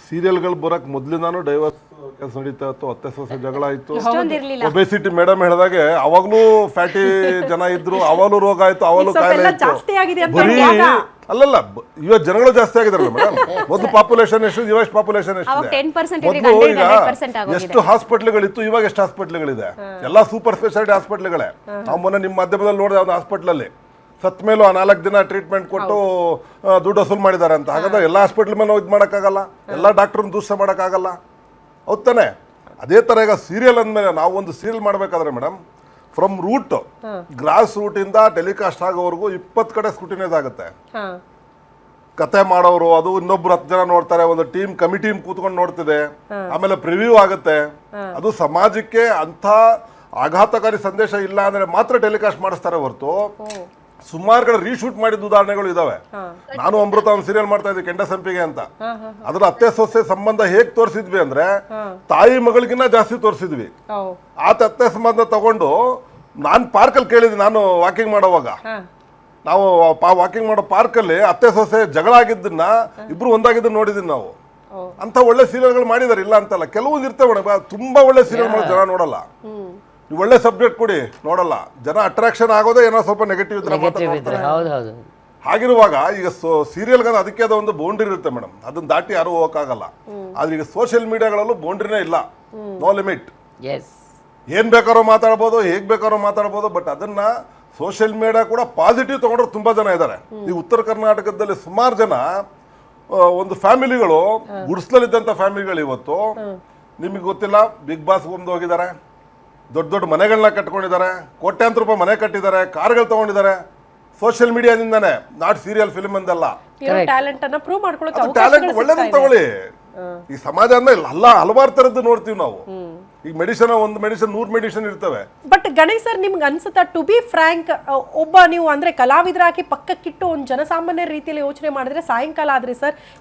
ಸೀರಿಯಲ್ಗಳು ಬರಕ್ ಮೊದ್ಲಿಂದಾನು ಡೈವರ್ಸ್ ಕೆಲಸ ನಡೀತಾ ಇತ್ತು, ಅತ್ತೆ ಸೊಸೆ ಜಗಳ ಆಯ್ತು, ಇಷ್ಟೊಂದಿರ್ಲಿಲ್ಲ. ಒಬೆಸಿಟಿ ಮೇಡಮ್ ಹೇಳಿದಾಗೆ ಅವಾಗ್ಲೂ ಫ್ಯಾಟಿ ಜನ ಇದ್ರು, ಅವಾಗಲೂ ರೋಗ ಆಯ್ತು, ಅವಾಗಲೂ ಕಾಯಿಲೆ ಎಲ್ಲ ಆಯ್ತು. ಜಾಸ್ತಿ ಆಗಿದೆ ಅಂತ ಬರೀ ಇವಾಗ. ಅಲ್ಲಲ್ಲ ಇವಾಗ ಜನಗಳು ಜಾಸ್ತಿ ಆಗಿದಾರಲ್ಲ ಮೇಡಮ್. ಮೊದಲು ಪಾಪ್ಯುಲೇಷನ್ ಎಷ್ಟು, ಇವಾಗ ಪಾಪ್ಯುಲೇಷನ್ ಅವಾಗ ಎಷ್ಟಿದೆ? 10% ಮೊದಲು ಈಗ 100% ಆಗೋಗಿದೆ. ಎಷ್ಟು ಹಾಸ್ಪಿಟ್ಲ್ಗಳಿತ್ತು, ಇವಾಗ ಎಷ್ಟು ಹಾಸ್ಪಿಟ್ಲ್ಗಳಿದೆ? ಎಲ್ಲಾ ಸೂಪರ್ ಸ್ಪೆಷಾಲಿಟಿ ಹಾಸ್ಪಿಟ್ಲ್ಗಳೇ. ನಾವು ಮೊನ್ನೆ ನಿಮ್ಮ ಮಾಧ್ಯಮದಲ್ಲಿ ನೋಡಿದೆ ಒಂದು ಹಾಸ್ಪಿಟ್ಲಲ್ಲಿ ಸತ್ ಮೇಲೂ 4 ದಿನ ಟ್ರೀಟ್ಮೆಂಟ್ ಕೊಟ್ಟು ದುಡ್ಡು ವಸೂಲು ಮಾಡಿದ್ದಾರೆ ಅಂತ. ಹಾಗಾದ್ರೆ ಎಲ್ಲ ಹಾಸ್ಪಿಟ್ಲ್ ಮೇಲೆ ಇದು ಮಾಡೋಕ್ಕಾಗಲ್ಲ, ಎಲ್ಲ ಡಾಕ್ಟ್ರನ್ನ ದೂಷಣೆ ಮಾಡೋಕ್ಕಾಗಲ್ಲ, ಹೌದ್ ತಾನೆ? ಅದೇ ಥರ ಈಗ ಸೀರಿಯಲ್ ಅಂದಮೇಲೆ ನಾವು ಒಂದು ಸೀರಿಯಲ್ ಮಾಡಬೇಕಾದ್ರೆ ಮೇಡಮ್, ಫ್ರಮ್ ರೂಟ್ ಗ್ರಾಸ್ ರೂಟಿಂದ ಟೆಲಿಕಾಸ್ಟ್ ಆಗೋವರೆಗೂ 20 ಕಡೆ ಸ್ಕ್ರೂಟಿನೈಸ್ ಆಗುತ್ತೆ. ಕತೆ ಮಾಡೋರು ಅದು ಇನ್ನೊಬ್ರು 10 ಜನ ನೋಡ್ತಾರೆ, ಒಂದು ಟೀಮ್ ಕಮಿಟಿ ಕೂತ್ಕೊಂಡು ನೋಡ್ತಿದೆ, ಆಮೇಲೆ ಪ್ರಿವ್ಯೂ ಆಗುತ್ತೆ. ಅದು ಸಮಾಜಕ್ಕೆ ಅಂಥ ಆಘಾತಕಾರಿ ಸಂದೇಶ ಇಲ್ಲ ಅಂದ್ರೆ ಮಾತ್ರ ಟೆಲಿಕಾಸ್ಟ್ ಮಾಡಿಸ್ತಾರೆ ಹೊರತು ಸುಮಾರು ಕಡೆ ರೀಶೂಟ್ ಮಾಡಿದ ಉದಾಹರಣೆಗಳು ಇದಾವೆ. ನಾನು ಅಮೃತ ಒಂದು ಸೀರಿಯಲ್ ಮಾಡ್ತಾ ಇದ್ದೆ ಕೆಂಡ ಸಂಪಿಗೆ ಅಂತ. ಅದ್ರ ಅತ್ತೆ ಸೊಸೆ ಸಂಬಂಧ ಹೇಗ್ ತೋರಿಸಿದ್ವಿ ಅಂದ್ರೆ ತಾಯಿ ಮಗಳಿಗಿನ್ನ ಜಾಸ್ತಿ ತೋರಿಸಿದ್ವಿ. ಆತ ಅತ್ತೆ ಸಂಬಂಧ ತಗೊಂಡು ನಾನು ಪಾರ್ಕಲ್ಲಿ ಕೇಳಿದ್ವಿ, ನಾನು ವಾಕಿಂಗ್ ಮಾಡೋವಾಗ ನಾವು ವಾಕಿಂಗ್ ಮಾಡೋ ಪಾರ್ಕಲ್ಲಿ ಅತ್ತೆ ಸೊಸೆ ಜಗಳ ಆಗಿದ್ದನ್ನ ಇಬ್ರು ಒಂದಾಗಿದ್ದನ್ನ ನೋಡಿದೀನಿ ನಾವು. ಅಂತ ಒಳ್ಳೆ ಸೀರಿಯಲ್ಗಳು ಮಾಡಿದಾರೆ, ಇಲ್ಲ ಅಂತಲ್ಲ. ಕೆಲವೊಂದು ಇರ್ತವೆ ಮೇಡಮ್, ತುಂಬಾ ಒಳ್ಳೆ ಸೀರಿಯಲ್ ಮಾಡೋ ಜನ ನೋಡಲ್ಲ. ನೀವು ಒಳ್ಳೆ ಸಬ್ಜೆಕ್ಟ್ ಕೊಡಿ ನೋಡಲ್ಲ ಜನ, ಅಟ್ರಾಕ್ಷನ್ ಆಗೋದೇ ಏನೋ ಸ್ವಲ್ಪ ನೆಗೆಟಿವ್ ಇದ್ರೆ ಮಾತ್ರ. ಹೌದು. ಹಾಗಿರುವಾಗ ಈಗ ಸೀರಿಯಲ್ಗೆ ಅದಕ್ಕೆ ಆದ ಒಂದು ಬೌಂಡ್ರಿ ಇರುತ್ತೆ ಮೇಡಮ್, ಅದನ್ನ ದಾಟಿ ಯಾರು ಹೋಗಕ್ಕಾಗಲ್ಲ. ಆದ್ರೆ ಈಗ ಸೋಷಿಯಲ್ ಮೀಡಿಯಾಗಳಲ್ಲೂ ಬೌಂಡ್ರಿನೇ ಇಲ್ಲ, ನೋ ಲಿಮಿಟ್. ಏನ್ ಬೇಕಾದ್ರೂ ಮಾತಾಡ್ಬೋದು, ಹೇಗ್ ಬೇಕಾದ್ರೂ ಮಾತಾಡ್ಬೋದು. ಬಟ್ ಅದನ್ನ ಸೋಷಿಯಲ್ ಮೀಡಿಯಾ ಕೂಡ ಪಾಸಿಟಿವ್ ತಗೊಂಡ್ರೆ ತುಂಬಾ ಜನ ಇದ್ದಾರೆ. ಈ ಉತ್ತರ ಕರ್ನಾಟಕದಲ್ಲಿ ಸುಮಾರು ಜನ ಒಂದು ಫ್ಯಾಮಿಲಿಗಳು, ಗುಡಿಸ್ಲಲ್ಲಿದ್ದಂಥ ಫ್ಯಾಮಿಲಿಗಳು ಇವತ್ತು ನಿಮಗೆ ಗೊತ್ತಿಲ್ಲ, ಬಿಗ್ ಬಾಸ್ ಒಂದು ಹೋಗಿದ್ದಾರೆ, ದೊಡ್ಡ ದೊಡ್ಡ ಮನೆಗಳನ್ನ ಕಟ್ಕೊಂಡಿದ್ದಾರೆ, ಕೋಟ್ಯಾಂತರ ರೂಪಾಯಿ ಮನೆ ಕಟ್ಟಿದ್ದಾರೆ, ಕಾರ್ಗಳು ತಗೊಂಡಿದ್ದಾರೆ. ಸೋಷಿಯಲ್ ಮೀಡಿಯಾದಿಂದಾನೆ, ನಾಟ್ ಸೀರಿಯಲ್ ಫಿಲ್ಮ್ ಅಂದಲ್ಲ. ಟ್ಯಾಲೆಂಟ್ ಅನ್ನ ಪ್ರೂವ್ ಮಾಡ್ಕೊಳ್ಳೋಕೆ ಟ್ಯಾಲೆಂಟ್ ಒಳ್ಳೇದನ್ನ ತಗೊಳ್ಳಿ. ಈ ಸಮಾಜ ಅಂದ್ರೆ ಹಲವಾರು ತರದ್ದು ನೋಡ್ತೀವಿ ನಾವು. ಈಗ ಮೆಡಿಸಿನ್, ಒಂದು ಮೆಡಿಸಿನ್ 100 ಮೆಡಿಸಿನ್ ಇರ್ತವೆ. ಬಟ್ ಗಣೇಶ್ ಸರ್, ನಿಮ್ಗೆ ಅನ್ಸುತ್ತಾ, ಟು ಬಿ ಫ್ರಾಂಕ್, ಒಬ್ಬ ನೀವು ಅಂದ್ರೆ ಕಲಾವಿದರಾಗಿ ಪಕ್ಕಕ್ಕಿಟ್ಟು ಒಂದು ಜನಸಾಮಾನ್ಯ ರೀತಿಯಲ್ಲಿ ಯೋಚನೆ ಮಾಡಿದ್ರೆ ಸಾಯಂಕಾಲ ಆದ್ರೆ ಸರ್